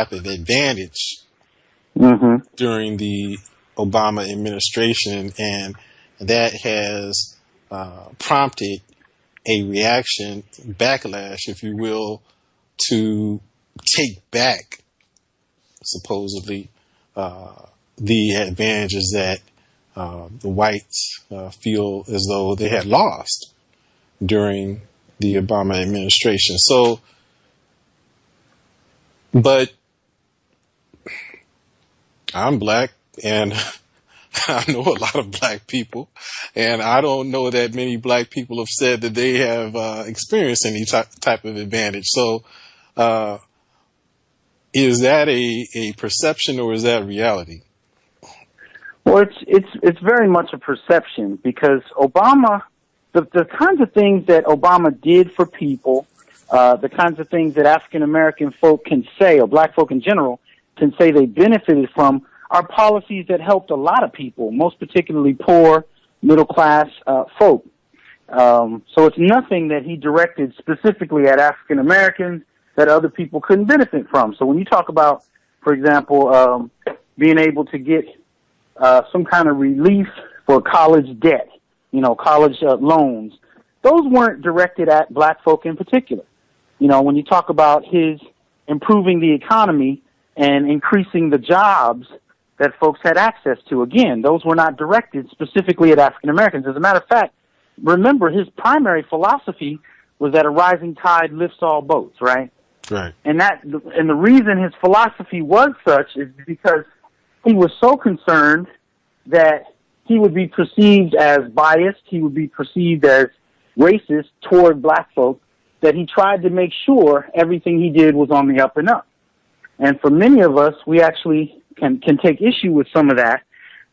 type of advantage during the Obama administration, and that has prompted a reaction, backlash, if you will, to take back, supposedly, the advantages that the whites feel as though they had lost during the Obama administration. So, but I'm black, and I know a lot of black people, and I don't know that many black people have said that they have experienced any type of advantage. So, is that a perception, or is that reality? Well, it's very much a perception, because Obama, the kinds of things that Obama did for people, the kinds of things that African American folk can say, or black folk in general, can say they benefited from, are policies that helped a lot of people, most particularly poor, middle-class folk. So it's nothing that he directed specifically at African Americans that other people couldn't benefit from. So when you talk about, for example, being able to get some kind of relief for college debt, college loans, those weren't directed at black folk in particular. When you talk about his improving the economy and increasing the jobs that folks had access to, again, those were not directed specifically at African Americans. As a matter of fact, remember, his primary philosophy was that a rising tide lifts all boats, right? Right. And the reason his philosophy was such is because he was so concerned that he would be perceived as biased, he would be perceived as racist toward black folk, that he tried to make sure everything he did was on the up and up. And for many of us, we actually can take issue with some of that,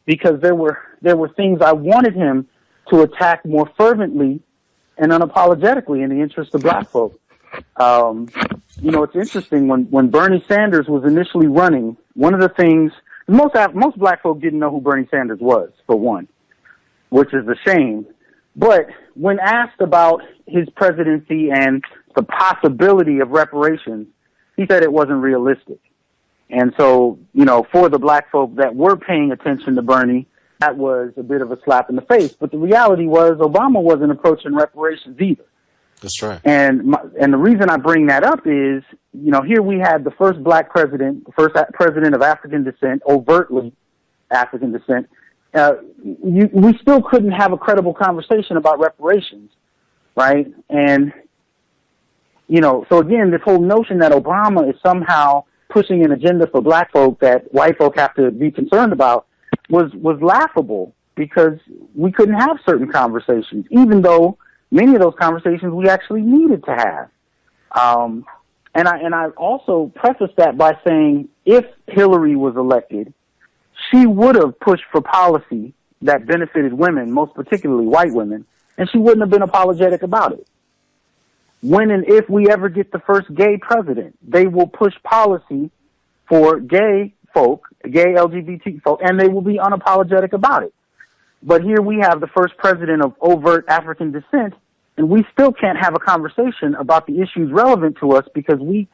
because there were things I wanted him to attack more fervently and unapologetically in the interest of black folk. It's interesting, when Bernie Sanders was initially running, one of the things, most black folk didn't know who Bernie Sanders was, for one, which is a shame. But when asked about his presidency and the possibility of reparations, he said it wasn't realistic. And so, for the black folk that were paying attention to Bernie, that was a bit of a slap in the face. But the reality was Obama wasn't approaching reparations either. That's right. And the reason I bring that up is, here we had the first black president, the first president of African descent, overtly African descent. We still couldn't have a credible conversation about reparations, right? And, so again, this whole notion that Obama is somehow pushing an agenda for black folk that white folk have to be concerned about was laughable, because we couldn't have certain conversations, even though many of those conversations we actually needed to have. And I also preface that by saying, if Hillary was elected, she would have pushed for policy that benefited women, most particularly white women, and she wouldn't have been apologetic about it. When and if we ever get the first gay president, they will push policy for gay folk, gay LGBT folk, and they will be unapologetic about it. But here we have the first president of overt African descent, and we still can't have a conversation about the issues relevant to us, because we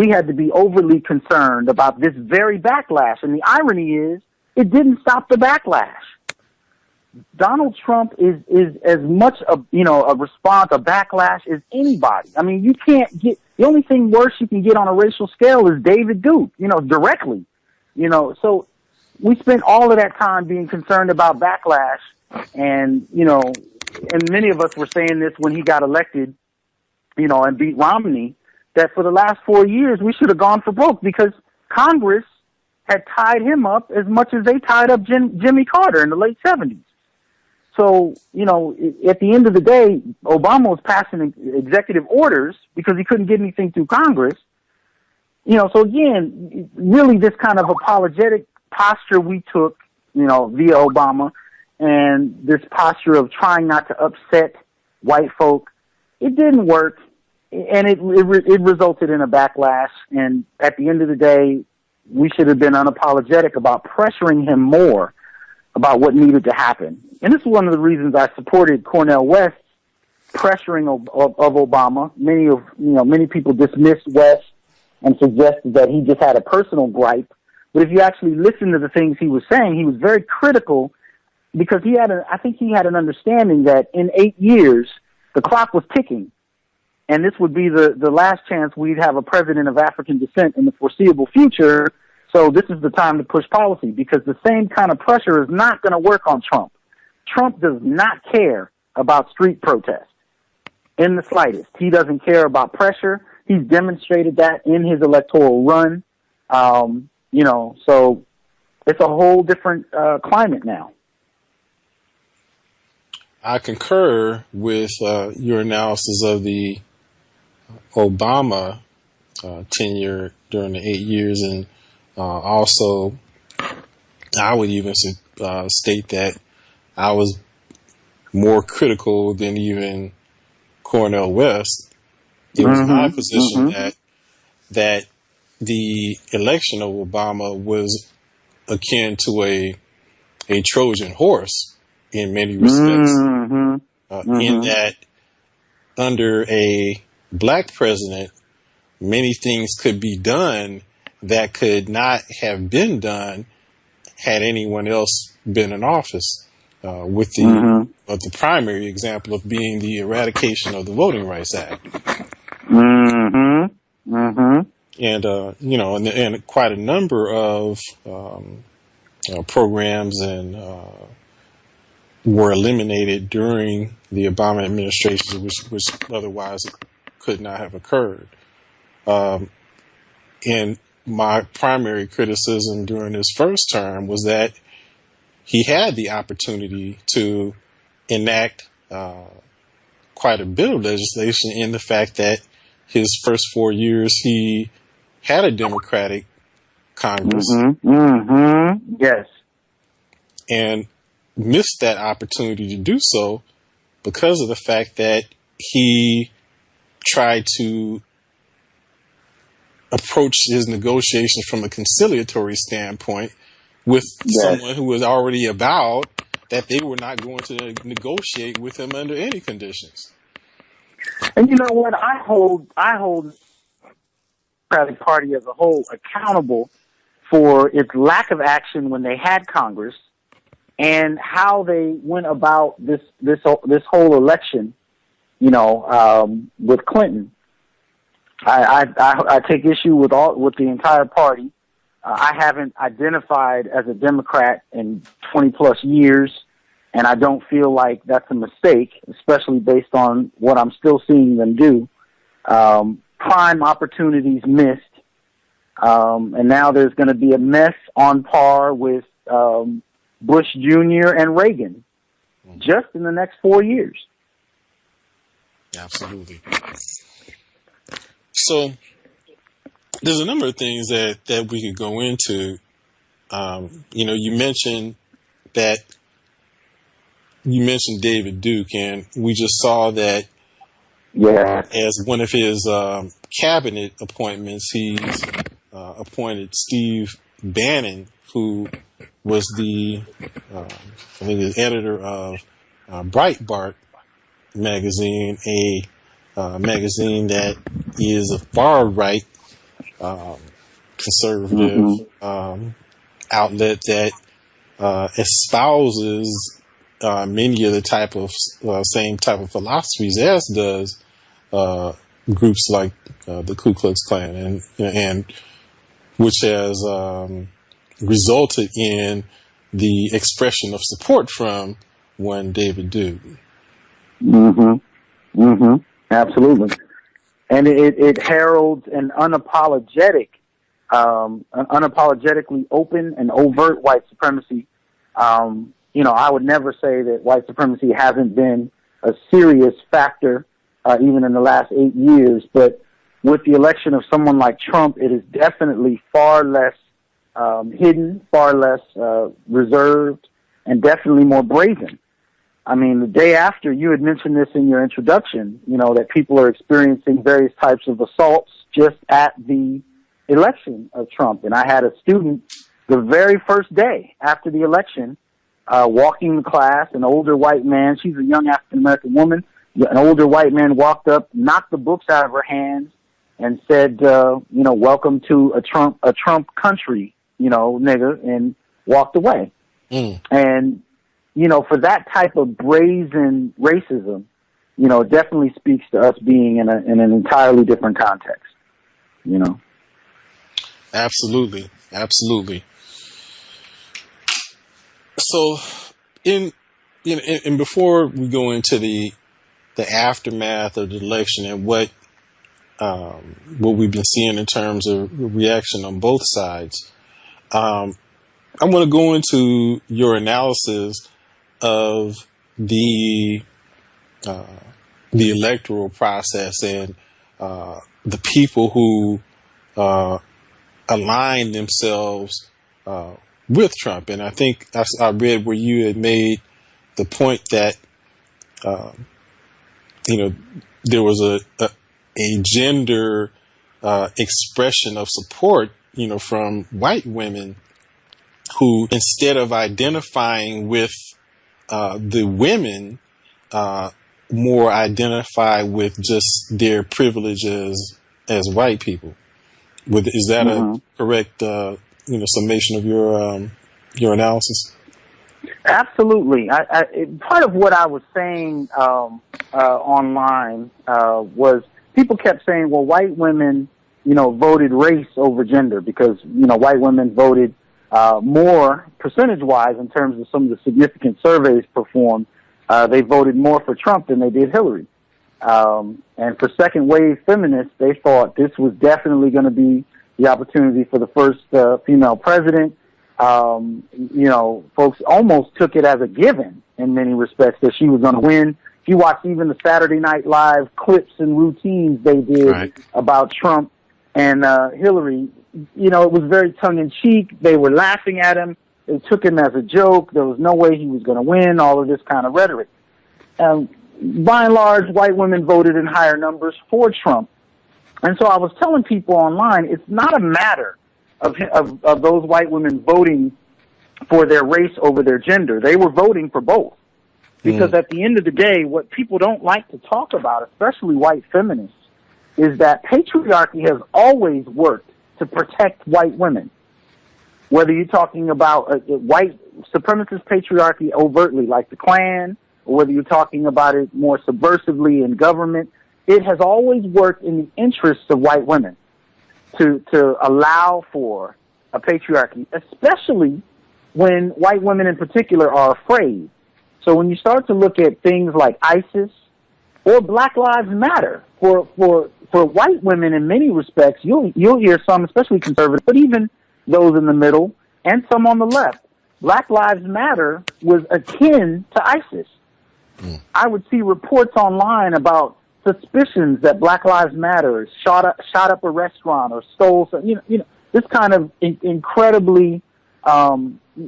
had to be overly concerned about this very backlash. And the irony is, it didn't stop the backlash. Donald Trump is as much a response, a backlash as anybody. I mean, you can't get, the only thing worse you can get on a racial scale is David Duke, directly. So we spent all of that time being concerned about backlash, and, and many of us were saying this when he got elected, and beat Romney, that for the last 4 years we should have gone for broke, because Congress had tied him up as much as they tied up Jimmy Carter in the late 70s. So, at the end of the day, Obama was passing executive orders because he couldn't get anything through Congress. So again, really this kind of apologetic posture we took, via Obama, and this posture of trying not to upset white folk, it didn't work, and it resulted in a backlash. And at the end of the day, we should have been unapologetic about pressuring him more about what needed to happen. And this is one of the reasons I supported Cornel West's pressuring of Obama. Many people dismissed West and suggested that he just had a personal gripe. But if you actually listen to the things he was saying, he was very critical because I think he had an understanding that in 8 years, the clock was ticking. And this would be the last chance we'd have a president of African descent in the foreseeable future. So this is the time to push policy, because the same kind of pressure is not going to work on Trump. Trump does not care about street protests in the slightest. He doesn't care about pressure. He's demonstrated that in his electoral run. So it's a whole different climate now. I concur with your analysis of the Obama tenure during the 8 years, and also I would even state that I was more critical than even Cornel West. It was my position that the election of Obama was akin to a Trojan horse in many respects, in that under a black president, many things could be done that could not have been done had anyone else been in office, with the primary example of being the eradication of the Voting Rights Act. And quite a number of programs were eliminated during the Obama administration, which otherwise could not have occurred. And my primary criticism during his first term was that he had the opportunity to enact quite a bit of legislation, in the fact that his first 4 years he had a Democratic Congress. Yes. And missed that opportunity to do so because of the fact that he tried to approach his negotiations from a conciliatory standpoint with someone who was already avowed that they were not going to negotiate with him under any conditions. And you know what? I hold the Democratic Party as a whole accountable for its lack of action when they had Congress, and how they went about this whole election, with Clinton. I take issue with the entire party. I haven't identified as a Democrat in 20 plus years, and I don't feel like that's a mistake, especially based on what I'm still seeing them do. Prime opportunities missed, and now there's going to be a mess on par with Bush Jr. and Reagan, just in the next 4 years. Absolutely. So there's a number of things that we could go into. You mentioned David Duke, and we just saw that as one of his cabinet appointments, he's appointed Steve Bannon, who was the editor of Breitbart magazine, a magazine that is a far right conservative outlet that espouses many of the same type of philosophies as does groups like the Ku Klux Klan, and which has resulted in the expression of support from one David Duke. Absolutely. And it heralds an unapologetically open and overt white supremacy. I would never say that white supremacy hasn't been a serious factor, even in the last 8 years, but with the election of someone like Trump, it is definitely far less hidden, far less reserved, and definitely more brazen. I mean, the day after, you had mentioned this in your introduction, that people are experiencing various types of assaults just at the election of Trump. And I had a student the very first day after the election, walking the class, an older white man, she's a young African-American woman, an older white man walked up, knocked the books out of her hands, and said, welcome to a Trump country, nigger, and walked away. And, for that type of brazen racism, it definitely speaks to us being in an entirely different context, Absolutely. Absolutely. So and before we go into the aftermath of the election and what we've been seeing in terms of reaction on both sides, I want to go into your analysis of the electoral process and the people who align themselves with Trump. And I think I read where you had made the point that there was a gender expression of support, from white women who, instead of identifying with the women, more identify with just their privileges as white people. Is that a correct, summation of your analysis? Absolutely. Part of what I was saying online was people kept saying, well, white women, voted race over gender because, white women voted more percentage-wise in terms of some of the significant surveys performed. They voted more for Trump than they did Hillary. And for second-wave feminists, they thought this was definitely going to be the opportunity for the first female president. Folks almost took it as a given in many respects that she was going to win. If you watch even the Saturday Night Live clips and routines they did about Trump and Hillary, it was very tongue-in-cheek. They were laughing at him. They took him as a joke. There was no way he was going to win, all of this kind of rhetoric. By and large, white women voted in higher numbers for Trump. And so I was telling people online, it's not a matter of those white women voting for their race over their gender. They were voting for both. Because at the end of the day, what people don't like to talk about, especially white feminists, is that patriarchy has always worked to protect white women. Whether you're talking about white supremacist patriarchy overtly, like the Klan, or whether you're talking about it more subversively in government, it has always worked in the interests of white women to allow for a patriarchy, especially when white women in particular are afraid. So when you start to look at things like ISIS or Black Lives Matter, for white women in many respects, you'll hear some, especially conservative, but even those in the middle and some on the left. Black Lives Matter was akin to ISIS. I would see reports online about suspicions that Black Lives Matter shot up a restaurant or stole some, this kind of incredibly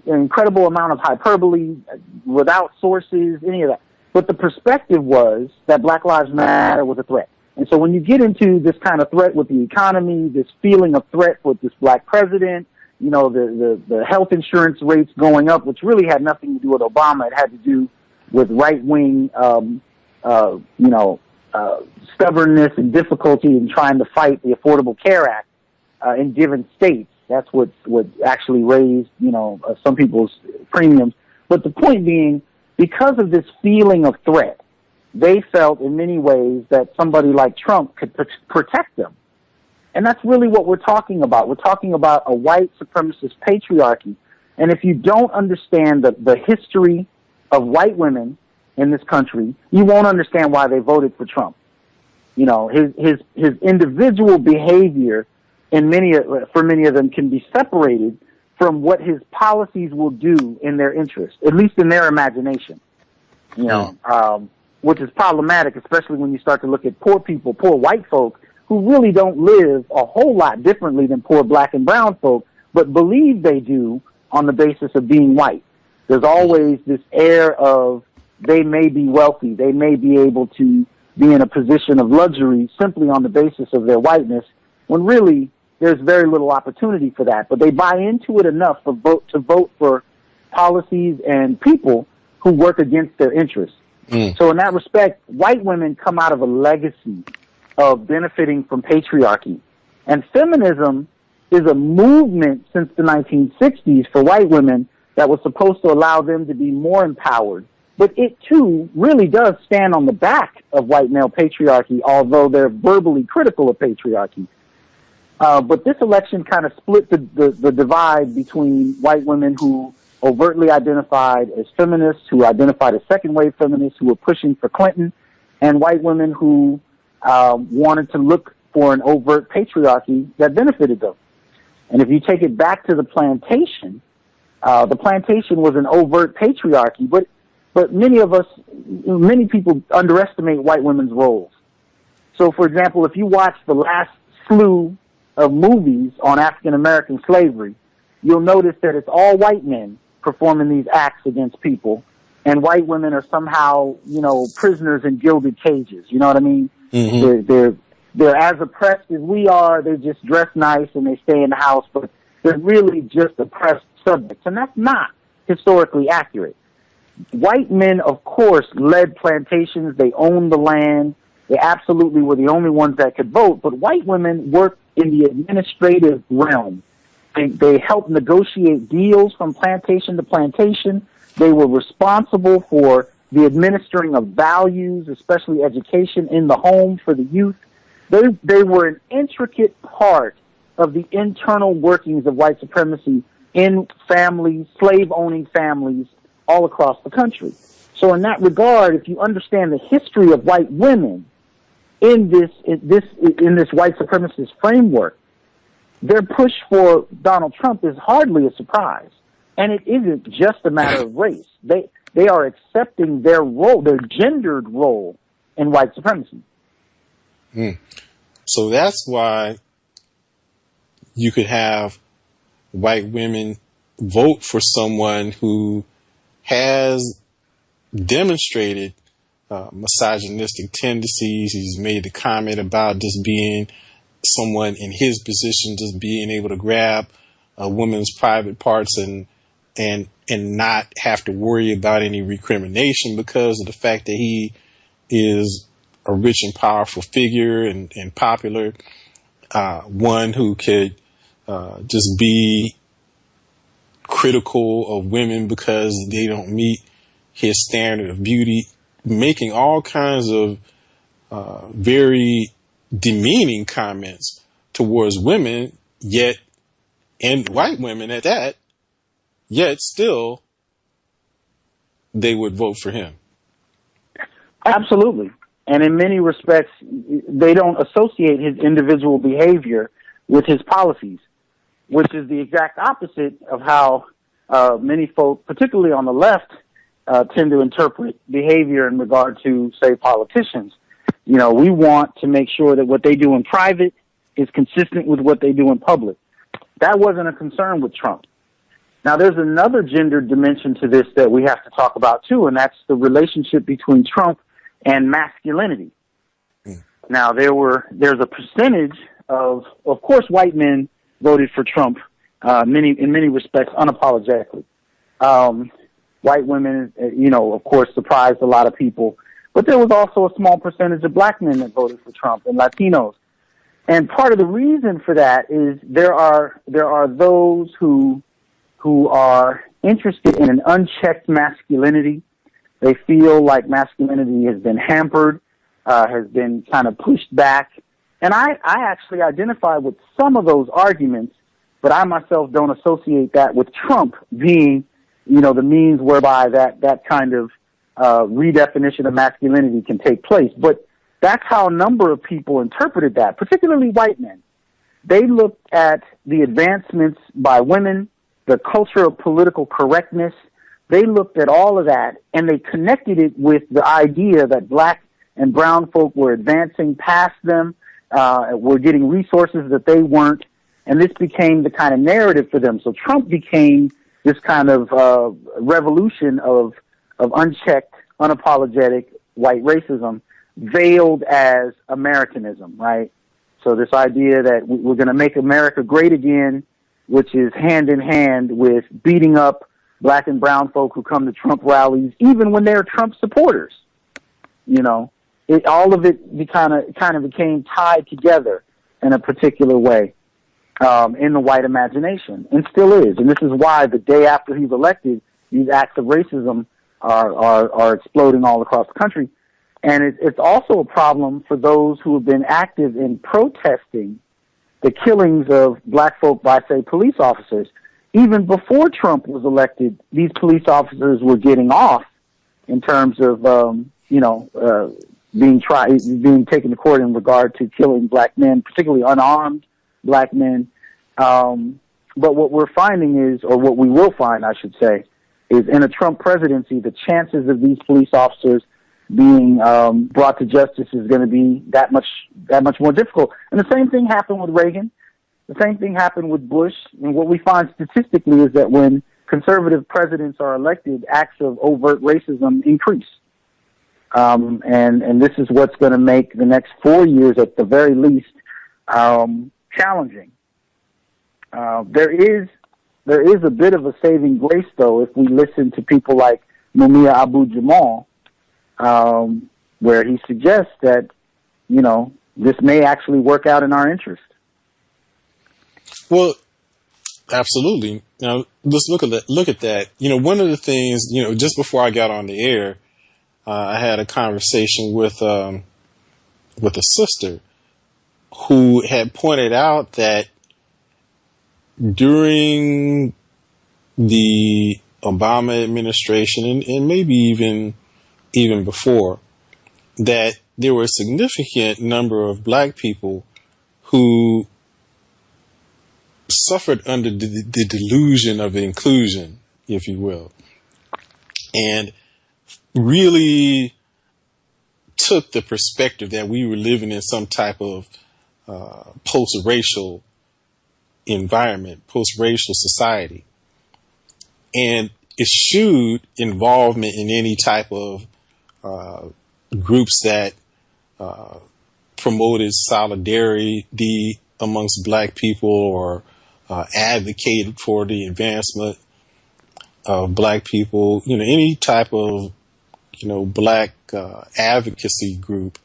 incredible amount of hyperbole without sources, any of that. But the perspective was that Black Lives Matter was a threat. And so when you get into this kind of threat with the economy, this feeling of threat with this black president, the health insurance rates going up, which really had nothing to do with Obama. It had to do with right-wing, stubbornness and difficulty in trying to fight the Affordable Care Act in given states. That's what actually raised, some people's premiums. But the point being, because of this feeling of threat, they felt in many ways that somebody like Trump could protect them. And that's really what we're talking about. We're talking about a white supremacist patriarchy. And if you don't understand the history of white women in this country, you won't understand why they voted for Trump. His individual behavior for many of them can be separated from what his policies will do in their interest, at least in their imagination. Which is problematic, especially when you start to look at poor people, poor white folk, who really don't live a whole lot differently than poor black and brown folk, but believe they do on the basis of being white. There's always this air of they may be wealthy, they may be able to be in a position of luxury simply on the basis of their whiteness, when really there's very little opportunity for that. But they buy into it enough to vote for policies and people who work against their interests. So in that respect, white women come out of a legacy of benefiting from patriarchy. And feminism is a movement since the 1960s for white women that was supposed to allow them to be more empowered. But it, too, really does stand on the back of white male patriarchy, although they're verbally critical of patriarchy. But this election kind of split the divide between white women who overtly identified as feminists, who identified as second-wave feminists, who were pushing for Clinton, and white women who wanted to look for an overt patriarchy that benefited them. And if you take it back to the plantation was an overt patriarchy, but many people underestimate white women's roles. So, for example, if you watch the last slew of movies on African-American slavery, you'll notice that it's all white men performing these acts against people, and white women are somehow, prisoners in gilded cages. You know what I mean? Mm-hmm. They're as oppressed as we are. They just dress nice and they stay in the house, but they're really just oppressed subjects, and that's not historically accurate. White men, of course, led plantations. They owned the land. They absolutely were the only ones that could vote, but white women worked in the administrative realm. They helped negotiate deals from plantation to plantation. They were responsible for the administering of values, especially education in the home for the youth. They were an intricate part of the internal workings of white supremacy in families, slave-owning families all across the country. So in that regard, if you understand the history of white women in this white supremacist framework, their push for Donald Trump is hardly a surprise. And it isn't just a matter of race. They are accepting their role, their gendered role in white supremacy. So that's why you could have white women vote for someone who has demonstrated misogynistic tendencies. He's made the comment about just being someone in his position, just being able to grab a woman's private parts and not have to worry about any recrimination because of the fact that he is a rich and powerful figure and popular, one who could just be critical of women because they don't meet his standard of beauty, making all kinds of very demeaning comments towards women, and white women at that, yet still they would vote for him. Absolutely. And in many respects, they don't associate his individual behavior with his policies, which is the exact opposite of how many folk, particularly on the left, tend to interpret behavior in regard to, say, politicians. We want to make sure that what they do in private is consistent with what they do in public. That wasn't a concern with Trump. Now, there's another gendered dimension to this that we have to talk about, too, and that's the relationship between Trump and masculinity. Now, there's a percentage of course, white men voted for Trump, in many respects, unapologetically. White women, of course, surprised a lot of people. But there was also a small percentage of black men that voted for Trump and Latinos. And part of the reason for that is there are those who are interested in an unchecked masculinity. They feel like masculinity has been hampered, has been kind of pushed back. And I actually identify with some of those arguments, but I myself don't associate that with Trump being, the means whereby that kind of redefinition of masculinity can take place. But that's how a number of people interpreted that, particularly white men. They looked at the advancements by women, the culture of political correctness. They looked at all of that, and they connected it with the idea that black and brown folk were advancing past them, were getting resources that they weren't, and this became the kind of narrative for them. So Trump became this kind of revolution of unchecked, unapologetic white racism, veiled as Americanism, right? So this idea that we're going to make America great again, which is hand in hand with beating up black and brown folk who come to Trump rallies, even when they're Trump supporters, all of it kind of became tied together in a particular way in the white imagination, and still is. And this is why the day after he's elected, these acts of racism are exploding all across the country. And it's also a problem for those who have been active in protesting the killings of black folk by, say, police officers. Even before Trump was elected, these police officers were getting off in terms of, being taken to court in regard to killing black men, particularly unarmed black men. But what we're finding is, or what we will find, I should say, is in a Trump presidency, the chances of these police officers being brought to justice is going to be that much more difficult. And the same thing happened with Reagan. The same thing happened with Bush. And what we find statistically is that when conservative presidents are elected, acts of overt racism increase. And this is what's going to make the next 4 years, at the very least, challenging. There is a bit of a saving grace, though, if we listen to people like Mumia Abu-Jamal, where he suggests that, this may actually work out in our interest. Well, absolutely. Now, let's look at that. One of the things, just before I got on the air, I had a conversation with a sister who had pointed out that during the Obama administration, and maybe even before, that there were a significant number of black people who suffered under the delusion of inclusion, if you will, and really took the perspective that we were living in some type of post-racial environment, post-racial society, and eschewed involvement in any type of groups that promoted solidarity amongst black people or advocated for the advancement of black people. Any type of black advocacy group,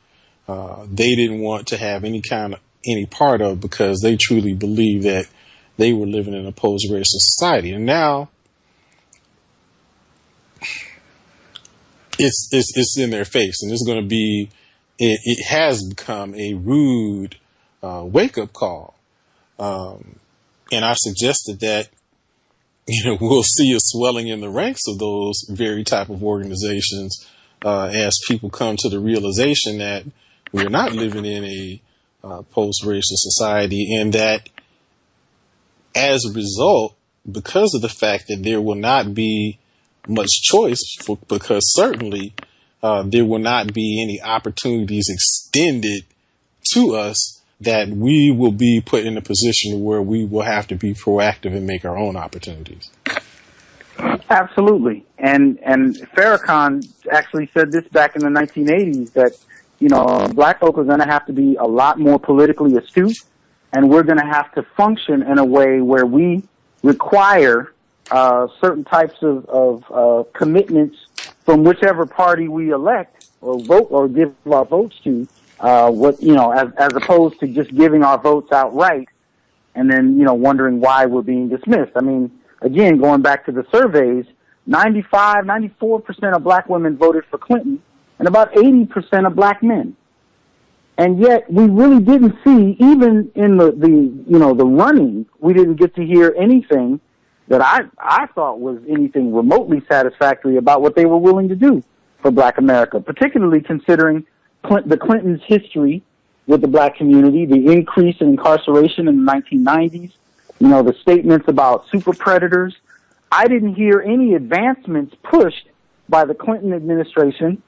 they didn't want to have any part of, because they truly believed that they were living in a post-racial society. And now it's in their face, and it's going to be, it has become a rude wake-up call. And I suggested that, we'll see a swelling in the ranks of those very type of organizations as people come to the realization that we're not living in a post-racial society, and that as a result, because of the fact that there will not be much choice, because certainly there will not be any opportunities extended to us, that we will be put in a position where we will have to be proactive and make our own opportunities. Absolutely. And Farrakhan actually said this back in the 1980s, that, black folk are going to have to be a lot more politically astute, and we're going to have to function in a way where we require certain types of commitments from whichever party we elect or vote or give our votes to, as opposed to just giving our votes outright and then, wondering why we're being dismissed. I mean, again, going back to the surveys, 94% of black women voted for Clinton, and about 80% of black men. And yet we really didn't see, even in the running, we didn't get to hear anything that I thought was anything remotely satisfactory about what they were willing to do for black America, particularly considering the Clintons' history with the black community, the increase in incarceration in the 1990s, the statements about super predators. I didn't hear any advancements pushed by the Clinton administration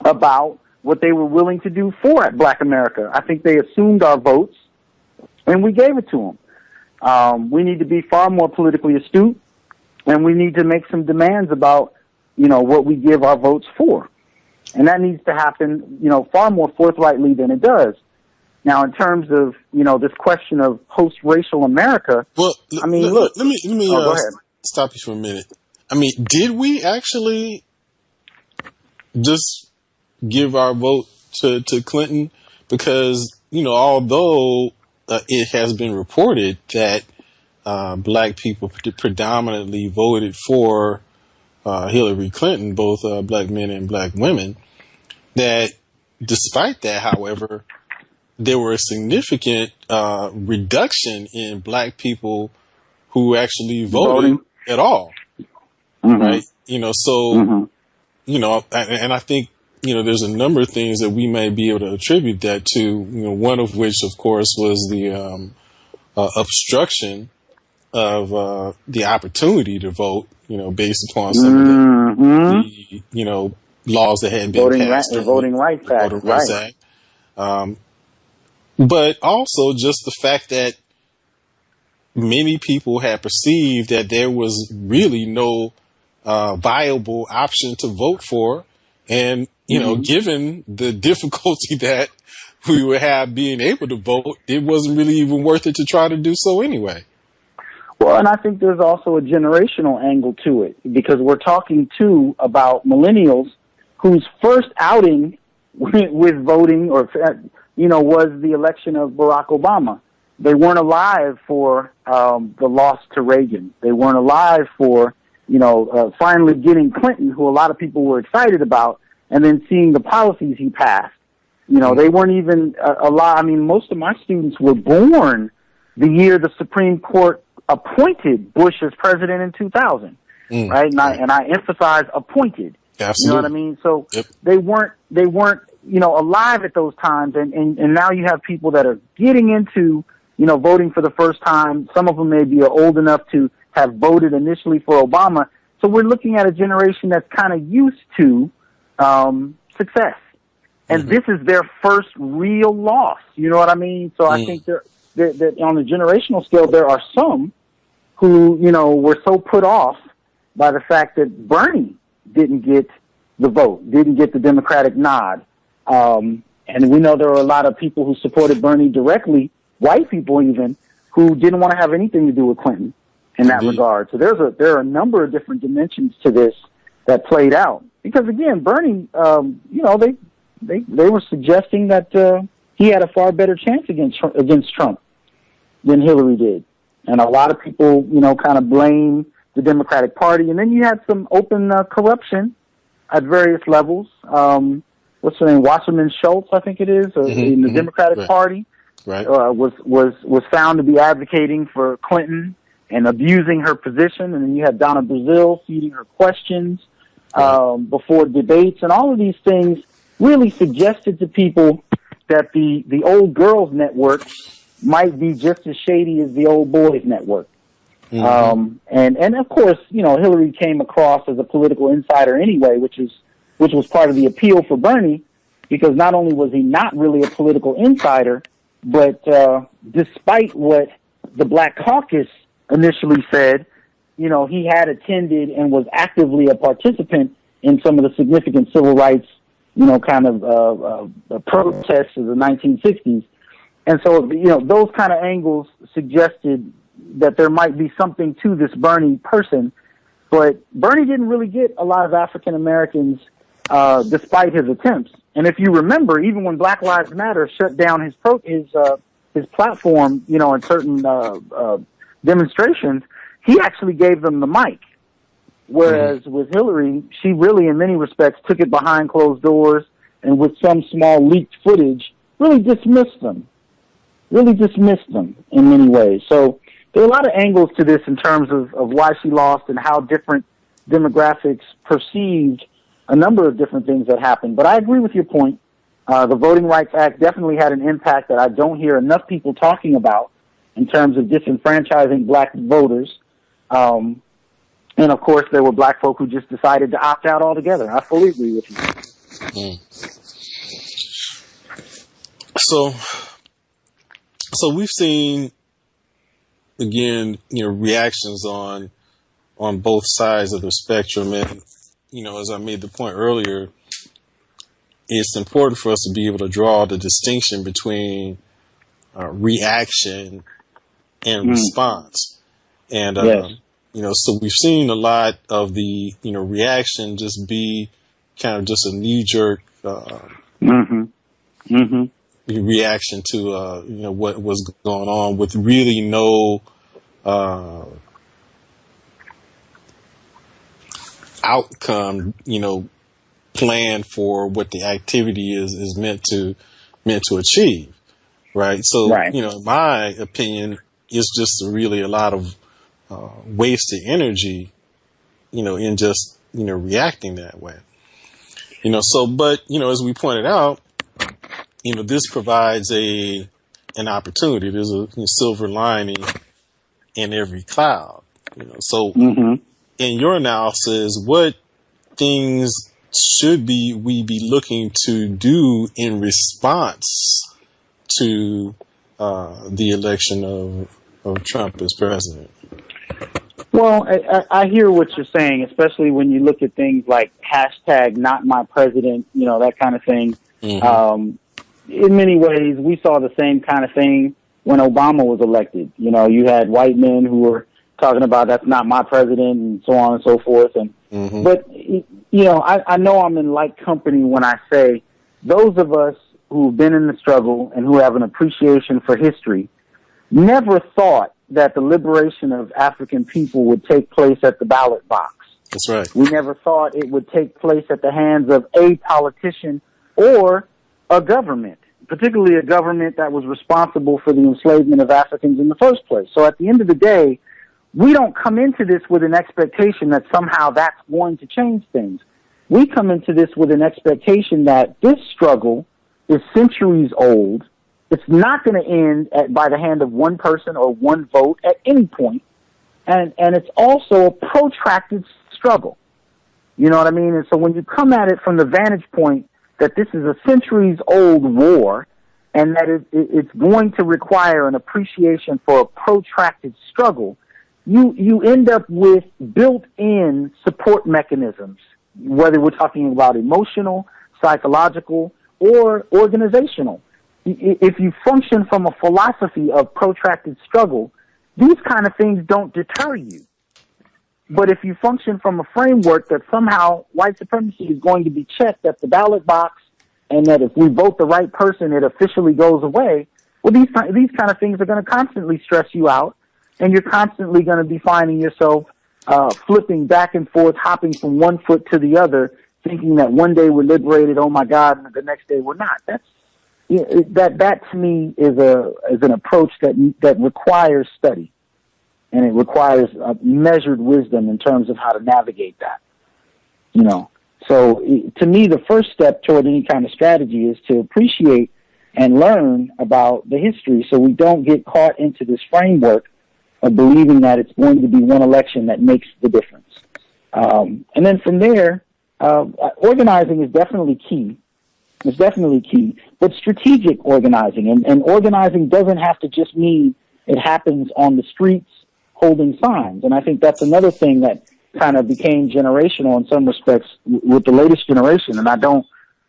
about what they were willing to do for black America. I think they assumed our votes, and we gave it to them. We need to be far more politically astute, and we need to make some demands about, what we give our votes for. And that needs to happen, far more forthrightly than it does. Now, in terms of, this question of post-racial America, well, I mean, look. Let me go ahead. Stop you for a minute. I mean, did we actually just give our vote to Clinton, because, although it has been reported that black people predominantly voted for Hillary Clinton, both black men and black women, that despite that, however, there were a significant reduction in black people who actually voted at all. Mm-hmm. Right? So, and I think, there's a number of things that we may be able to attribute that to, one of which, of course, was the obstruction of the opportunity to vote, based upon some of the laws that hadn't been passed. The Voting Rights Act. But also just the fact that many people had perceived that there was really no viable option to vote for. And, given the difficulty that we would have being able to vote, it wasn't really even worth it to try to do so anyway. Well, and I think there's also a generational angle to it, because we're talking, too, about millennials whose first outing with voting or, was the election of Barack Obama. They weren't alive for the loss to Reagan. They weren't alive for, finally getting Clinton, who a lot of people were excited about, and then seeing the policies he passed. They weren't even alive. I mean, most of my students were born the year the Supreme Court appointed Bush as president in 2000, right? And I emphasize appointed. Absolutely. You know what I mean? So they weren't, alive at those times. And now you have people that are getting into, voting for the first time. Some of them maybe are old enough to have voted initially for Obama. So we're looking at a generation that's kind of used to success. And this is their first real loss. You know what I mean? So I think that on the generational scale, there are some who, were so put off by the fact that Bernie didn't get the vote, didn't get the Democratic nod. And we know there are a lot of people who supported Bernie directly, white people even, who didn't want to have anything to do with Clinton in that regard. So there are a number of different dimensions to this that played out. Because again, Bernie, they were suggesting that he had a far better chance against Trump than Hillary did. And a lot of people, kind of blame the Democratic Party. And then you had some open corruption at various levels. What's her name? Wasserman Schultz, I think it is, in the Democratic Party, was found to be advocating for Clinton and abusing her position. And then you had Donna Brazile feeding her questions before debates. And all of these things really suggested to people that the old girls network might be just as shady as the old boys network. And of course, Hillary came across as a political insider anyway, which was part of the appeal for Bernie, because not only was he not really a political insider, but despite what the Black Caucus initially said, he had attended and was actively a participant in some of the significant civil rights, protests of the 1960s. And so, those kind of angles suggested that there might be something to this Bernie person. But Bernie didn't really get a lot of African Americans, despite his attempts. And if you remember, even when Black Lives Matter shut down his platform, in certain demonstrations, he actually gave them the mic. Whereas with Hillary, she really, in many respects, took it behind closed doors and with some small leaked footage, really dismissed them in many ways. So there are a lot of angles to this in terms of why she lost and how different demographics perceived a number of different things that happened. But I agree with your point. The Voting Rights Act definitely had an impact that I don't hear enough people talking about in terms of disenfranchising black voters. And of course, there were black folk who just decided to opt out altogether. I fully agree with you. So we've seen, again, reactions on both sides of the spectrum. And, as I made the point earlier, it's important for us to be able to draw the distinction between reaction and response. And, so we've seen a lot of the, reaction just be kind of just a knee-jerk Mm-hmm. reaction to what was going on, with really no outcome, planned for what the activity is meant to achieve, right? So, Right. in my opinion, it's just really a lot of wasted energy, in just reacting that way. But as we pointed out, this provides an opportunity. There's a silver lining in every cloud. So Mm-hmm. in your analysis, what things should we be looking to do in response to the election of Trump as president? Well, I hear what you're saying, especially when you look at things like hashtag not my president, that kind of thing. Mm-hmm. In many ways, we saw the same kind of thing when Obama was elected. You had white men who were talking about that's not my president and so on and so forth. And Mm-hmm. But, I know I'm in light company when I say those of us who've been in the struggle and who have an appreciation for history never thought that the liberation of African people would take place at the ballot box. That's right. We never thought it would take place at the hands of a politician or a government, particularly a government that was responsible for the enslavement of Africans in the first place. So at the end of the day, we don't come into this with an expectation that somehow that's going to change things. We come into this with an expectation that this struggle is centuries old. It's not going to end by the hand of one person or one vote at any point. And it's also a protracted struggle. You know what I mean? And so when you come at it from the vantage point that this is a centuries-old war and that it's going to require an appreciation for a protracted struggle, you end up with built-in support mechanisms, whether we're talking about emotional, psychological, or organizational. If you function from a philosophy of protracted struggle, these kind of things don't deter you. But if you function from a framework that somehow white supremacy is going to be checked at the ballot box, and that if we vote the right person, it officially goes away, well, these kind of things are going to constantly stress you out, and you're constantly going to be finding yourself flipping back and forth, hopping from one foot to the other, thinking that one day we're liberated, oh my God, and the next day we're not. That to me is an approach that requires study, and it requires measured wisdom in terms of how to navigate that. So to me, the first step toward any kind of strategy is to appreciate and learn about the history, so we don't get caught into this framework of believing that it's going to be one election that makes the difference. And then from there, organizing is definitely key. It's definitely key, but strategic organizing, and organizing doesn't have to just mean it happens on the streets holding signs. And I think that's another thing that kind of became generational in some respects with the latest generation. And I don't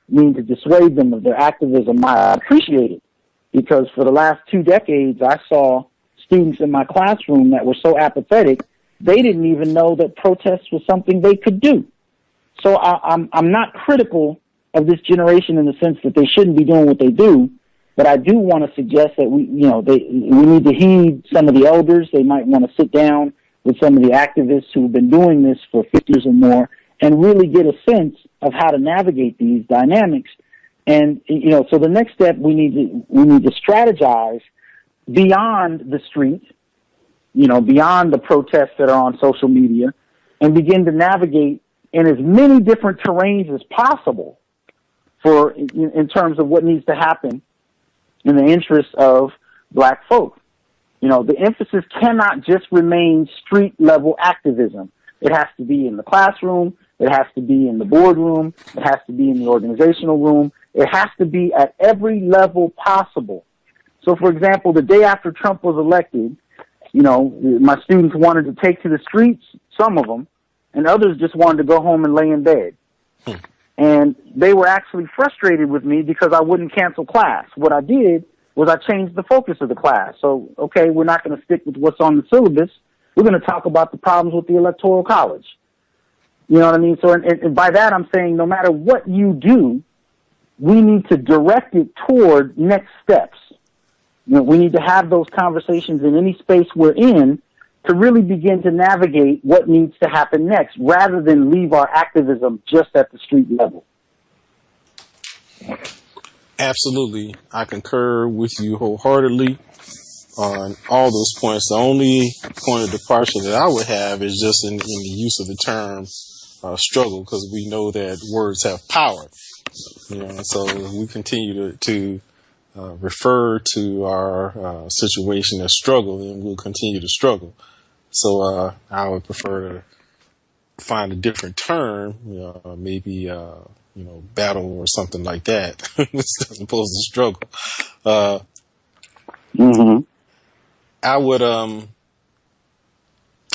mean to dissuade them of their activism. I appreciate it, because for the last 2 decades, I saw students in my classroom that were so apathetic, they didn't even know that protest was something they could do. So I'm not critical of this generation in the sense that they shouldn't be doing what they do, but I do want to suggest that we need to heed some of the elders. They might want to sit down with some of the activists who've been doing this for 50 years or more and really get a sense of how to navigate these dynamics. And so the next step, we need to strategize beyond the street, beyond the protests that are on social media, and begin to navigate in as many different terrains as possible in terms of what needs to happen in the interest of black folk. The emphasis cannot just remain street level activism. It has to be in the classroom. It has to be in the boardroom. It has to be in the organizational room. It has to be at every level possible. So, for example, the day after Trump was elected, my students wanted to take to the streets, some of them, and others just wanted to go home and lay in bed. And they were actually frustrated with me because I wouldn't cancel class. What I did was I changed the focus of the class. So, okay, we're not going to stick with what's on the syllabus. We're going to talk about the problems with the Electoral College. You know what I mean? So, and by that I'm saying no matter what you do, we need to direct it toward next steps. We need to have those conversations in any space we're in to really begin to navigate what needs to happen next, rather than leave our activism just at the street level. Absolutely. I concur with you wholeheartedly on all those points. The only point of departure that I would have is just in the use of the term struggle, because we know that words have power. And so we continue to refer to our situation as struggle, and we'll continue to struggle. So I would prefer to find a different term, maybe battle or something like that, as opposed to struggle. I would, and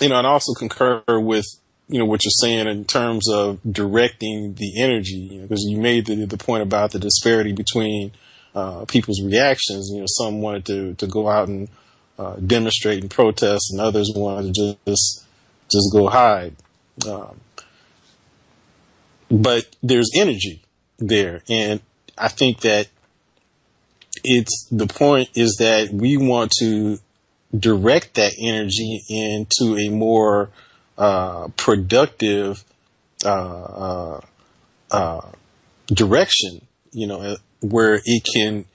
also concur with what you're saying in terms of directing the energy, because you made the point about the disparity between people's reactions. Some wanted to go out and demonstrate and protest, and others wanted to just go hide. But there's energy there, and I think that the point is that we want to direct that energy into a more productive direction, where it can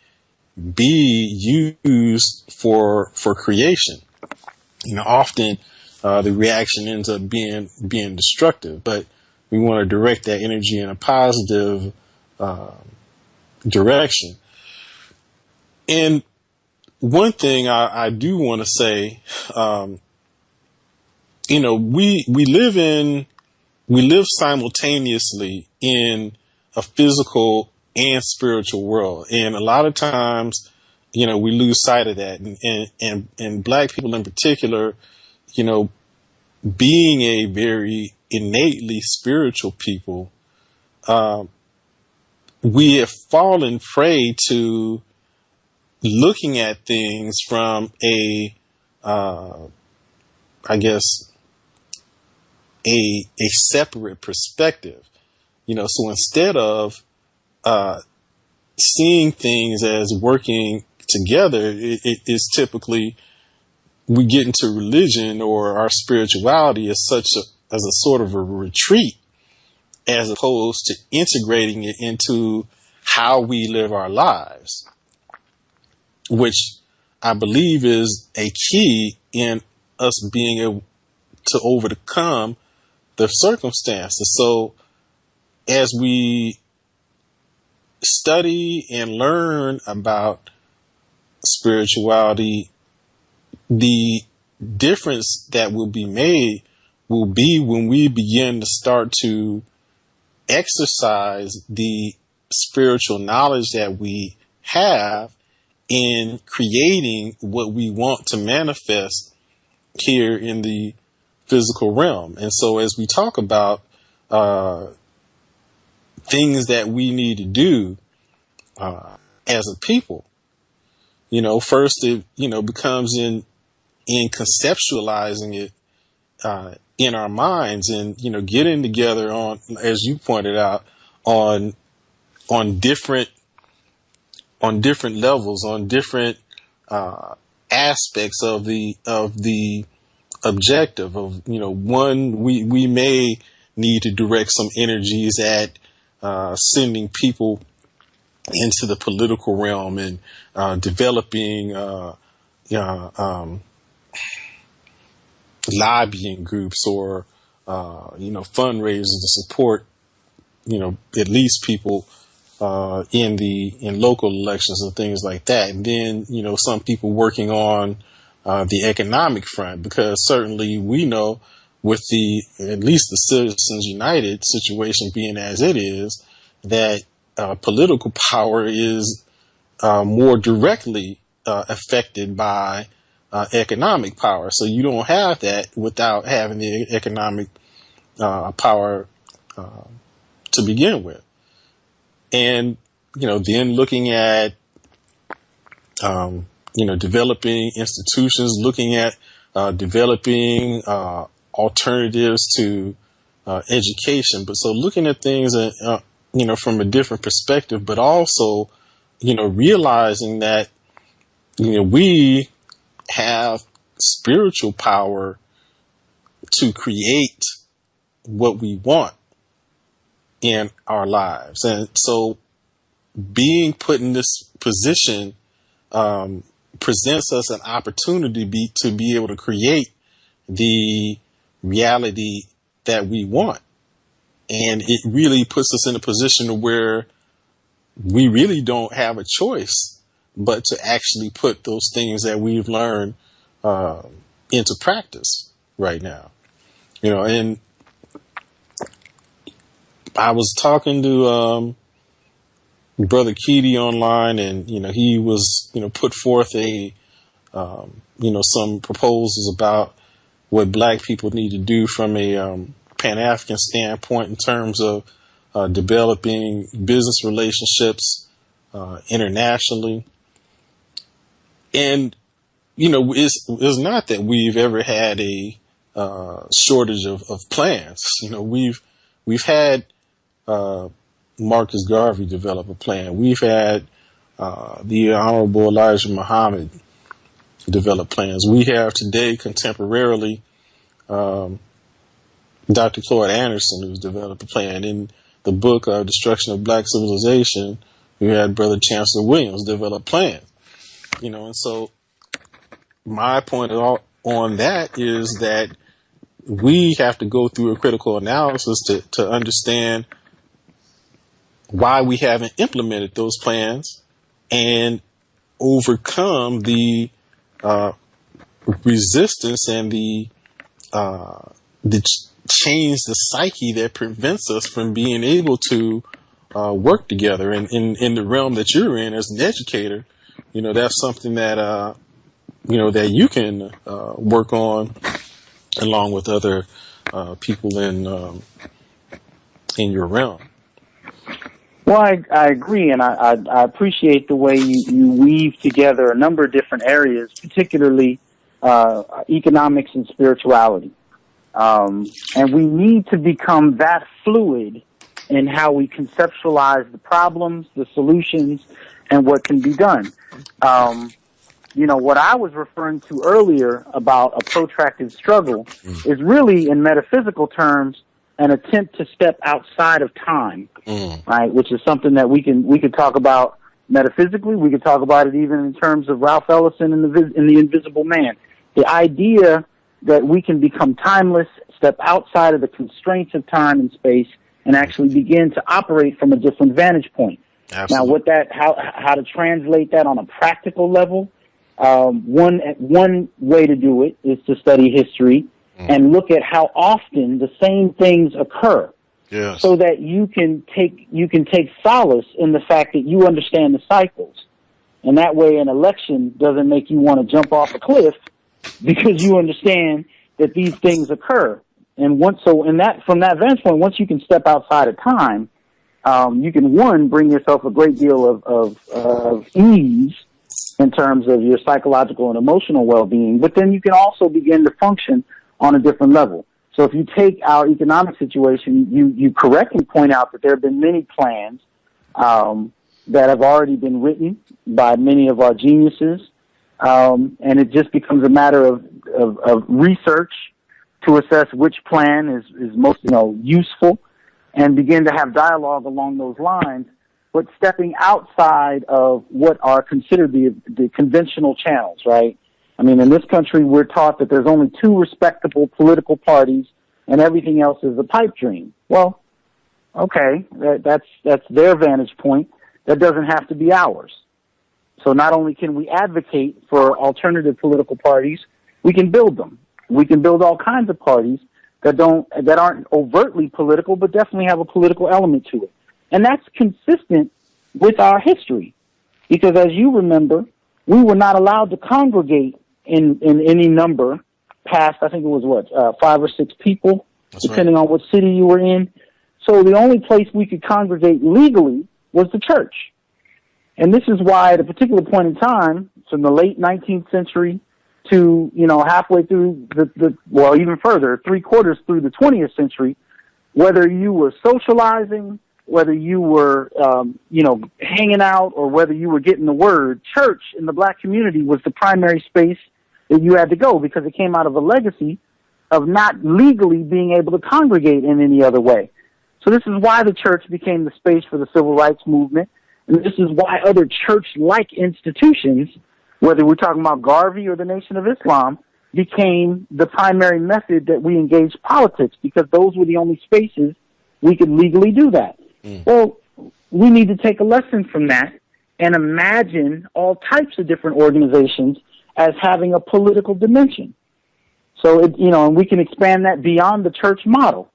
be used for creation. Often the reaction ends up being destructive, but we want to direct that energy in a positive direction. And one thing I do want to say, we live simultaneously in a physical and spiritual world. And a lot of times, we lose sight of that. And Black people in particular, being a very innately spiritual people, we have fallen prey to looking at things from a separate perspective. So instead of seeing things as working together, it is typically we get into religion or our spirituality as a sort of a retreat, as opposed to integrating it into how we live our lives, which I believe is a key in us being able to overcome the circumstances. So as we study and learn about spirituality, the difference that will be made will be when we begin to start to exercise the spiritual knowledge that we have in creating what we want to manifest here in the physical realm. And so as we talk about things that we need to do as a people, first it becomes in conceptualizing it in our minds, and getting together on, as you pointed out, on different levels, on different aspects of the objective of, one, we may need to direct some energies at sending people into the political realm and developing lobbying groups or fundraisers to support at least people in local elections and things like that. And then some people working on the economic front, because certainly we know, with at least the Citizens United situation being as it is, that political power is more directly affected by economic power. So you don't have that without having the economic power to begin with. And, then looking at, developing institutions, looking at developing alternatives to education. But so looking at things, from a different perspective, but also, realizing that, we have spiritual power to create what we want in our lives. And so being put in this position presents us an opportunity to be able to create the reality that we want. And it really puts us in a position where we really don't have a choice but to actually put those things that we've learned into practice right now. And I was talking to Brother Keedy online, and he was put forth some proposals about what Black people need to do from a Pan-African standpoint in terms of developing business relationships internationally. And it's not that we've ever had a shortage of plans. We've had Marcus Garvey develop a plan. We've had the Honorable Elijah Muhammad develop plans. We have today, contemporarily, Dr. Claude Anderson, who's developed a plan. In the book Destruction of Black Civilization, we had Brother Chancellor Williams develop plans. And so my point on that is that we have to go through a critical analysis to understand why we haven't implemented those plans and overcome the resistance and the change the psyche that prevents us from being able to work together. And in the realm that you're in as an educator, that's something that that you can work on along with other people in your realm. Well, I agree, and I appreciate the way you weave together a number of different areas, particularly economics and spirituality. And we need to become that fluid in how we conceptualize the problems, the solutions, and what can be done. What I was referring to earlier about a protracted struggle is really, in metaphysical terms, an attempt to step outside of time, right? Which is something that we could talk about metaphysically. We could talk about it even in terms of Ralph Ellison in the Invisible Man. The idea that we can become timeless, step outside of the constraints of time and space, and actually begin to operate from a different vantage point. Absolutely. Now, how to translate that on a practical level? One way to do it is to study history and look at how often the same things occur, yes, so that you can take solace in the fact that you understand the cycles, and that way an election doesn't make you want to jump off a cliff because you understand that these things occur. And from that vantage point, once you can step outside of time, you can bring yourself a great deal of ease in terms of your psychological and emotional well-being, but then you can also begin to function on a different level. So if you take our economic situation, you correctly point out that there have been many plans that have already been written by many of our geniuses, and it just becomes a matter of research to assess which plan is most useful, and begin to have dialogue along those lines, but stepping outside of what are considered the conventional channels, right? I mean, in this country, we're taught that there's only two respectable political parties and everything else is a pipe dream. Well, okay, that's their vantage point. That doesn't have to be ours. So not only can we advocate for alternative political parties, we can build them. We can build all kinds of parties that aren't overtly political, but definitely have a political element to it. And that's consistent with our history, because as you remember, we were not allowed to congregate in any number past, I think it was 5 or 6 people, that's depending right, on what city you were in. So the only place we could congregate legally was the church. And this is why at a particular point in time, from the late 19th century to, halfway through even further, 3/4 through the 20th century, whether you were socializing, whether you were, hanging out or whether you were getting the word, church in the black community was the primary space that you had to go because it came out of a legacy of not legally being able to congregate in any other way. So this is why the church became the space for the civil rights movement. And this is why other church-like institutions, whether we're talking about Garvey or the Nation of Islam, became the primary method that we engaged politics because those were the only spaces we could legally do that. Well, we need to take a lesson from that and imagine all types of different organizations as having a political dimension. So, and we can expand that beyond the church model.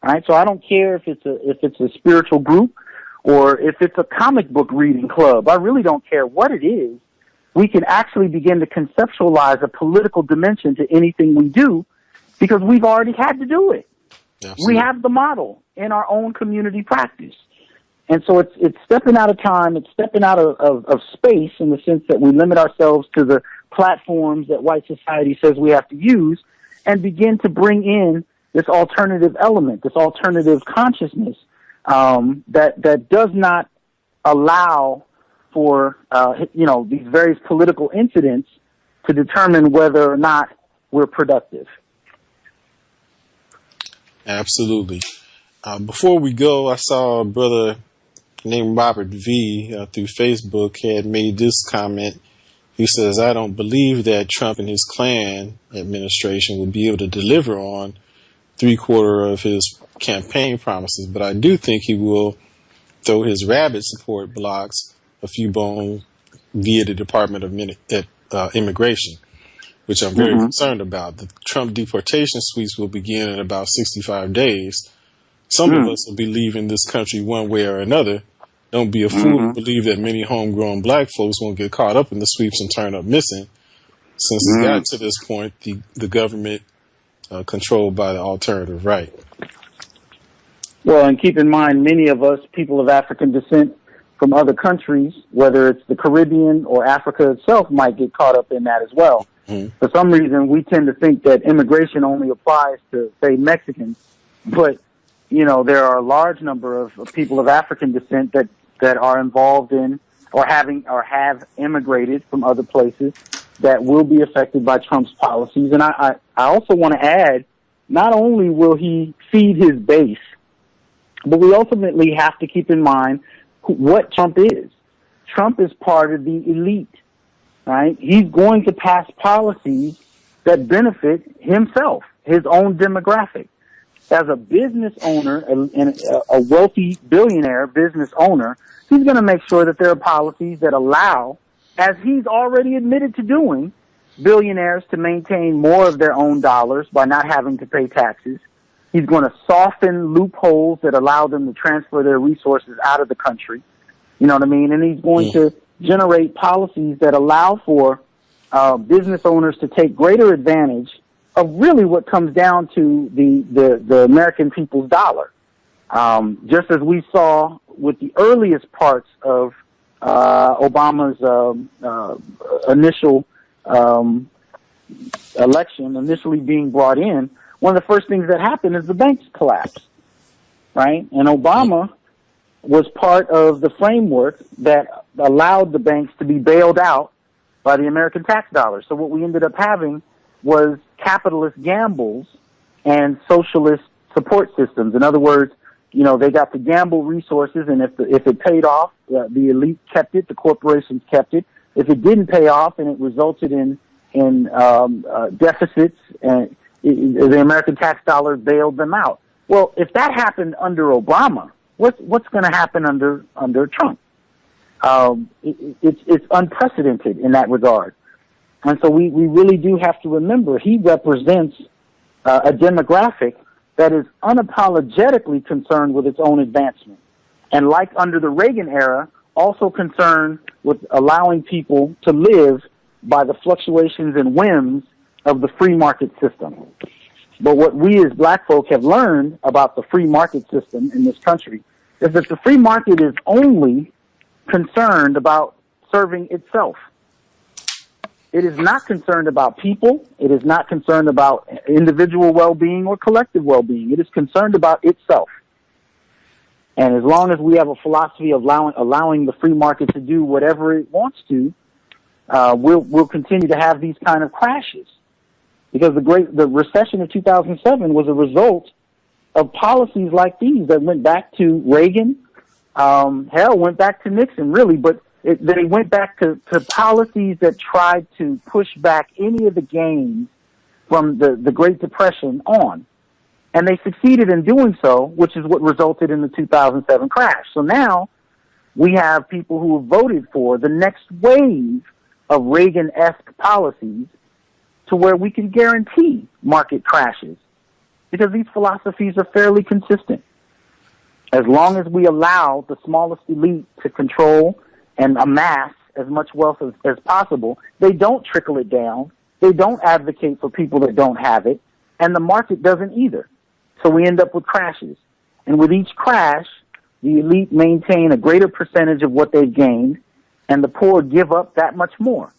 All right. So I don't care if it's a spiritual group or if it's a comic book reading club. I really don't care what it is. We can actually begin to conceptualize a political dimension to anything we do because we've already had to do it. Absolutely. We have the model in our own community practice. And so it's stepping out of time, it's stepping out of space in the sense that we limit ourselves to the platforms that white society says we have to use and begin to bring in this alternative element, this alternative consciousness that does not allow for, these various political incidents to determine whether or not we're productive. Absolutely. Before we go, I saw a brother named Robert V. Through Facebook had made this comment. He says, I don't believe that Trump and his Klan administration will be able to deliver on 3/4 of his campaign promises, but I do think he will throw his rabid support blocks a few bones via the Department of Immigration, which I'm very concerned about. The Trump deportation sweeps will begin in about 65 days. Some of us will be leaving this country one way or another. Don't be a fool to believe that many homegrown black folks won't get caught up in the sweeps and turn up missing. Since it's got to this point, the government controlled by the alternative right. Well, and keep in mind, many of us, people of African descent from other countries, whether it's the Caribbean or Africa itself, might get caught up in that as well. For some reason, we tend to think that immigration only applies to, say, Mexicans. But, there are a large number of people of African descent that are involved in or have immigrated from other places that will be affected by Trump's policies. And I also want to add, not only will he feed his base, but we ultimately have to keep in mind what Trump is. Trump is part of the elite, right? He's going to pass policies that benefit himself, his own demographic. As a business owner and a wealthy billionaire business owner, he's going to make sure that there are policies that allow, as he's already admitted to doing, billionaires to maintain more of their own dollars by not having to pay taxes. He's going to soften loopholes that allow them to transfer their resources out of the country. You know what I mean? And he's going to generate policies that allow for business owners to take greater advantage of really what comes down to the American people's dollar. Just as we saw with the earliest parts of Obama's initial election, initially being brought in, one of the first things that happened is the banks collapsed, right? And Obama was part of the framework that allowed the banks to be bailed out by the American tax dollars. So what we ended up having was capitalist gambles and socialist support systems. In other words, they got to gamble resources, and if it paid off, the elite kept it, the corporations kept it. If it didn't pay off and it resulted in deficits, and the American tax dollars bailed them out. Well, if that happened under Obama, what's going to happen under Trump? It's unprecedented in that regard. And so we really do have to remember he represents a demographic that is unapologetically concerned with its own advancement. And like under the Reagan era, also concerned with allowing people to live by the fluctuations and whims of the free market system. But what we as black folk have learned about the free market system in this country is that the free market is only concerned about serving itself. It is not concerned about people. It is not concerned about individual well-being or collective well-being. It is concerned about itself. And as long as we have a philosophy of allowing the free market to do whatever it wants to, we'll continue to have these kind of crashes. Because the recession of 2007 was a result of policies like these that went back to Reagan, went back to Nixon, really, but they went back to policies that tried to push back any of the gains from the Great Depression on. And they succeeded in doing so, which is what resulted in the 2007 crash. So now we have people who have voted for the next wave of Reagan-esque policies to where we can guarantee market crashes, because these philosophies are fairly consistent. As long as we allow the smallest elite to control and amass as much wealth as possible, they don't trickle it down. They don't advocate for people that don't have it, and the market doesn't either. So we end up with crashes. And with each crash, the elite maintain a greater percentage of what they've gained, and the poor give up that much more.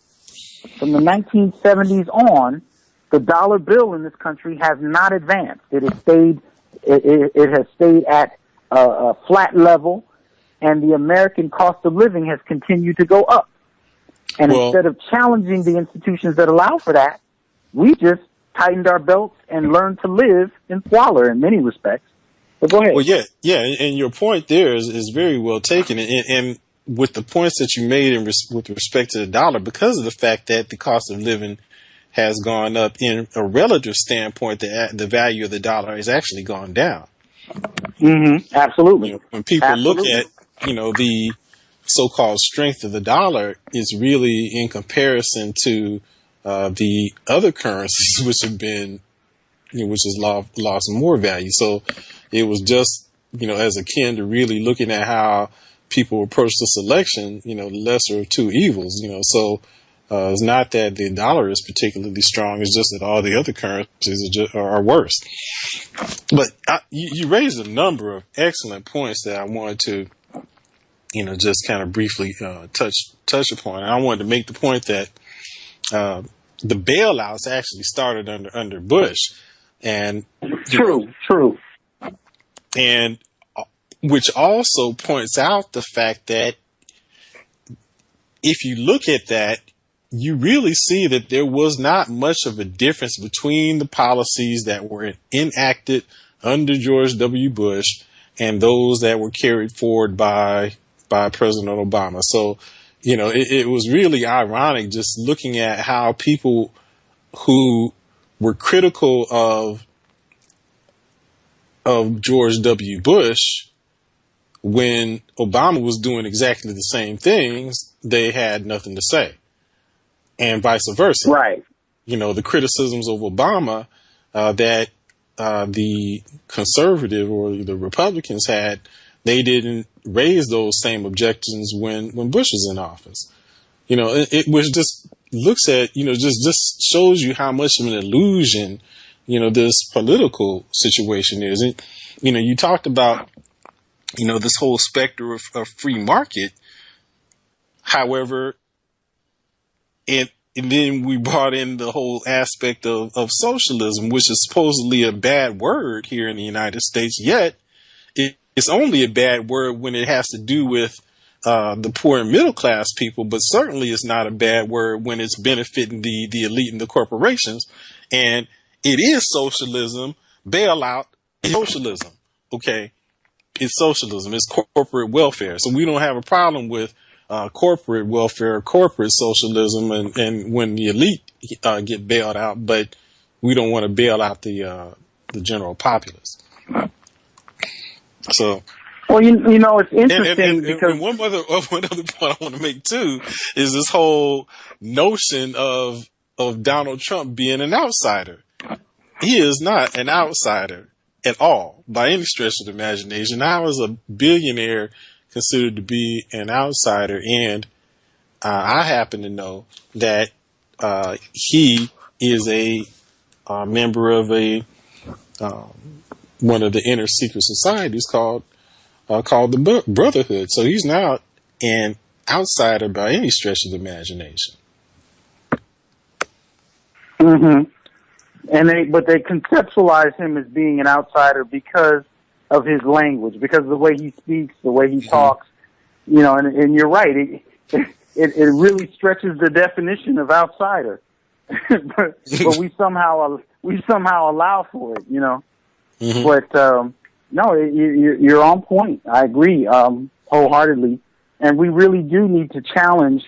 From the 1970s on, the dollar bill in this country has not advanced. It has stayed at a flat level, and the American cost of living has continued to go up. And instead of challenging the institutions that allow for that, we just tightened our belts and learned to live in squalor in many respects. But go ahead. Well, yeah, and your point there is very well taken. And with the points that you made with respect to the dollar, because of the fact that the cost of living has gone up in a relative standpoint, the value of the dollar has actually gone down. Mm-hmm. Absolutely. When people look at, the so-called strength of the dollar, is really in comparison to the other currencies, which have been, which has lost more value. So it was just, as akin to really looking at how people approach this election, the lesser of two evils, So it's not that the dollar is particularly strong. It's just that all the other currencies are worse. But you raised a number of excellent points that I wanted to, just kind of briefly touch upon. And I wanted to make the point that the bailouts actually started under Bush, and true, and which also points out the fact that if you look at that, you really see that there was not much of a difference between the policies that were enacted under George W. Bush and those that were carried forward by President Obama. So, it was really ironic just looking at how people who were critical of George W. Bush, when Obama was doing exactly the same things, they had nothing to say. And vice versa. Right. The criticisms of Obama that the conservative or the Republicans had, they didn't raise those same objections when Bush was in office. It was just looks at, just shows you how much of an illusion, this political situation is. And, you talked about, this whole specter of free market. However, and then we brought in the whole aspect of socialism, which is supposedly a bad word here in the United States, yet it's only a bad word when it has to do with the poor and middle class people, but certainly it's not a bad word when it's benefiting the elite and the corporations. And it is socialism. Bailout is socialism. Okay. It's socialism. It's corporate welfare. So we don't have a problem with corporate welfare, corporate socialism, and when the elite get bailed out, but we don't want to bail out the general populace. So, well, it's interesting because one other point I want to make too is this whole notion of Donald Trump being an outsider. He is not an outsider at all by any stretch of the imagination. How is a billionaire considered to be an outsider? And I happen to know that he is a member of one of the inner secret societies called the Brotherhood. So he's not an outsider by any stretch of the imagination. Mm-hmm. But they conceptualize him as being an outsider because of his language because of the way he speaks, the way he talks, you know, and you're right. It really stretches the definition of outsider, but we somehow allow for it, you know. Mm-hmm. But no, you're on point. I agree wholeheartedly, and we really do need to challenge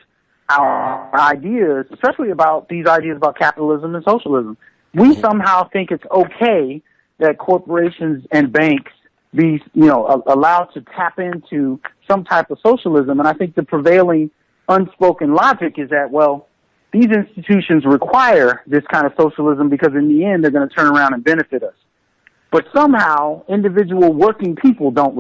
our ideas, especially about these ideas about capitalism and socialism. We somehow think it's okay that corporations and banks be, you know, allowed to tap into some type of socialism, and I think the prevailing unspoken logic is that, well, these institutions require this kind of socialism because in the end they're going to turn around and benefit us. But somehow individual working people don't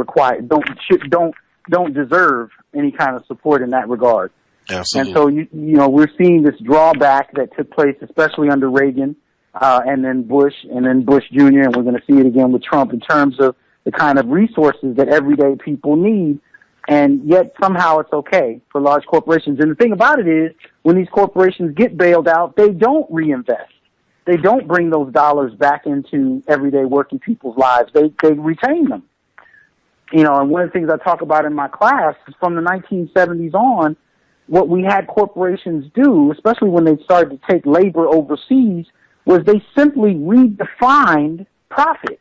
deserve any kind of support in that regard. Absolutely. And so you know, we're seeing this drawback that took place, especially under Reagan, and then Bush Jr., and we're going to see it again with Trump in terms of the kind of resources that everyday people need. And yet somehow it's okay for large corporations. And the thing about it is, when these corporations get bailed out, they don't reinvest. They don't bring those dollars back into everyday working people's lives. They retain them. You know, and one of the things I talk about in my class is from the 1970s on, what we had corporations do, especially when they started to take labor overseas, was they simply redefined profit.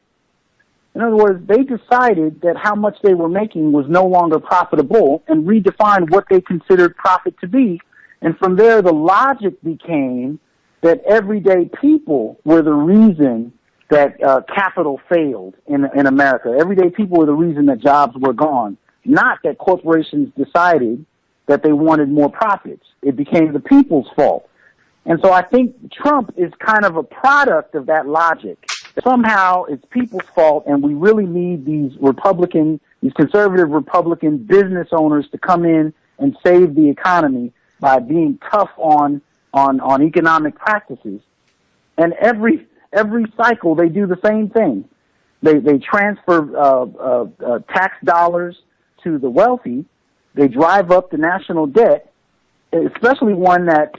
In other words, they decided that how much they were making was no longer profitable and redefined what they considered profit to be. And from there, the logic became that everyday people were the reason that capital failed in America. Everyday people were the reason that jobs were gone, not that corporations decided that they wanted more profits. It became the people's fault. And so I think Trump is kind of a product of that logic. Somehow it's people's fault, and we really need these conservative Republican business owners to come in and save the economy by being tough on economic practices. And every cycle they do the same thing. They transfer tax dollars to the wealthy. They drive up the national debt, especially one that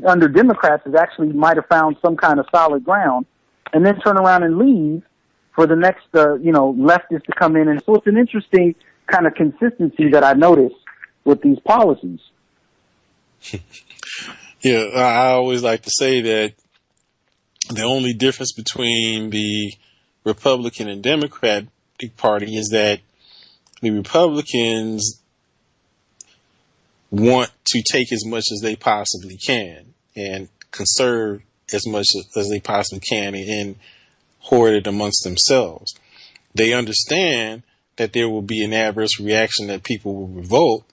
under Democrats is actually might have found some kind of solid ground, and then turn around and leave for the next leftists to come in. And so it's an interesting kind of consistency that I notice with these policies. Yeah, I always like to say that the only difference between the Republican and Democratic Party is that the Republicans want to take as much as they possibly can and conserve as much as they possibly can and hoard it amongst themselves. They understand that there will be an adverse reaction, that people will revolt,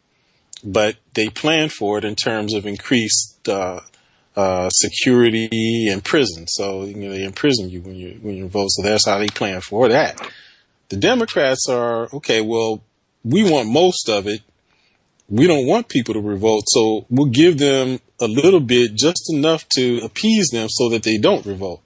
but they plan for it in terms of increased security and prison. So they imprison you when you vote. So that's how they plan for that. The Democrats are, okay, well, we want most of it. We don't want people to revolt, so we'll give them a little bit, just enough to appease them so that they don't revolt.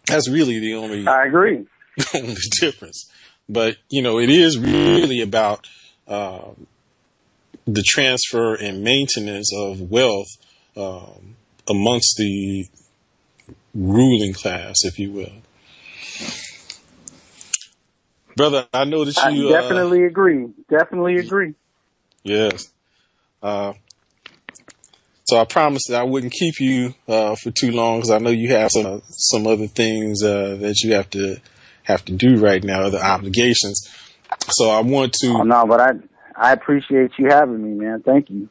That's really the only I agree. only difference. But, it is really about the transfer and maintenance of wealth amongst the ruling class, if you will. Brother, I know that you... I definitely agree. Definitely agree. Yes. So I promised that I wouldn't keep you for too long, because I know you have some other things that you have to do right now, other obligations. So I want to... Oh, no, but I appreciate you having me, man. Thank you.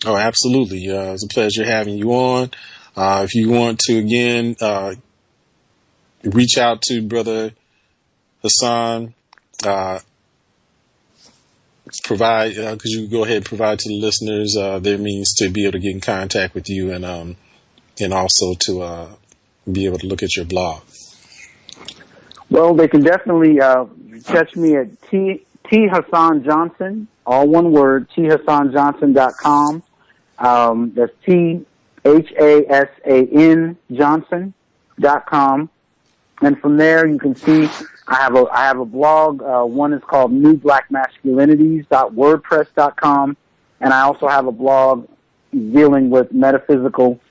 Oh, absolutely. It's a pleasure having you on. If you want to, again, reach out to Brother Hasan, provide, could you go ahead and provide to the listeners their means to be able to get in contact with you, and also to be able to look at your blog? Well, they can definitely catch me at T Hasan Johnson, all one word, THasanJohnson.com. That's THASAN Johnson.com. And from there, you can see I have a blog. One is called newblackmasculinities.wordpress.com, and I also have a blog dealing with metaphysical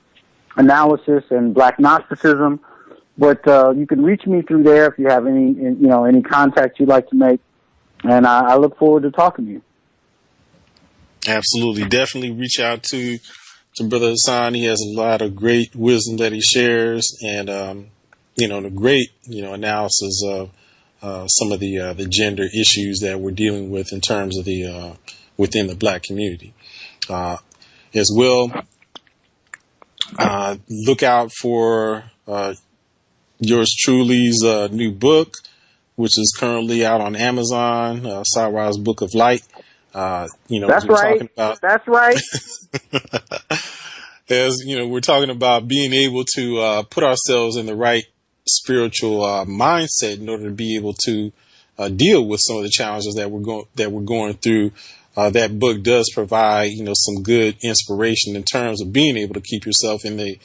analysis and black Gnosticism. But you can reach me through there if you have any contact you'd like to make, and I look forward to talking to you. Absolutely. Definitely reach out to Brother Hasan. He has a lot of great wisdom that he shares, and the great analysis of some of the gender issues that we're dealing with in terms of the within the Black community. As well, look out for yours truly's new book, which is currently out on Amazon, Sarah's Book of Light. That's right. That's right. As we're talking about being able to put ourselves in the right spiritual mindset in order to be able to deal with some of the challenges that we're going through. That book does provide some good inspiration in terms of being able to keep yourself in the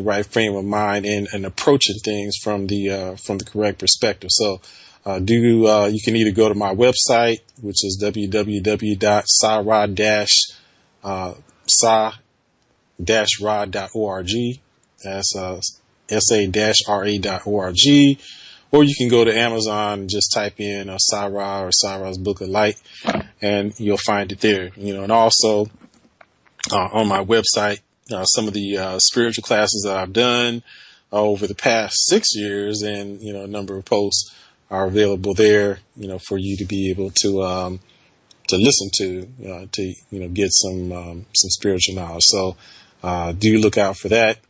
right frame of mind and approaching things from the correct perspective. So you can either go to my website, which is www.sa-ra.org. That's sa-ra.org. Or you can go to Amazon and just type in Sarah or Sarah's Book of Light, and you'll find it there. And also on my website, some of the spiritual classes that I've done over the past 6 years, and a number of posts are available there. For you to be able to listen to get some spiritual knowledge. So do look out for that.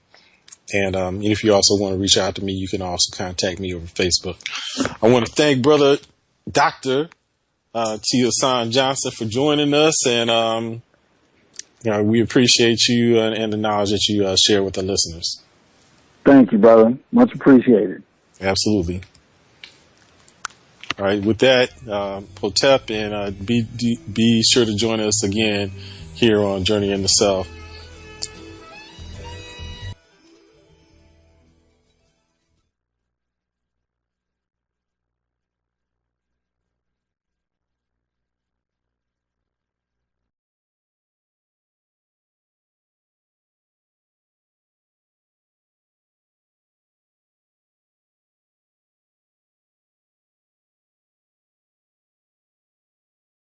And if you also want to reach out to me, you can also contact me over Facebook. I want to thank Brother Dr. T. Hasan Johnson for joining us. And, we appreciate you and the knowledge that you share with the listeners. Thank you, brother. Much appreciated. Absolutely. All right. With that, Hotep, and be sure to join us again here on Journey in the Self.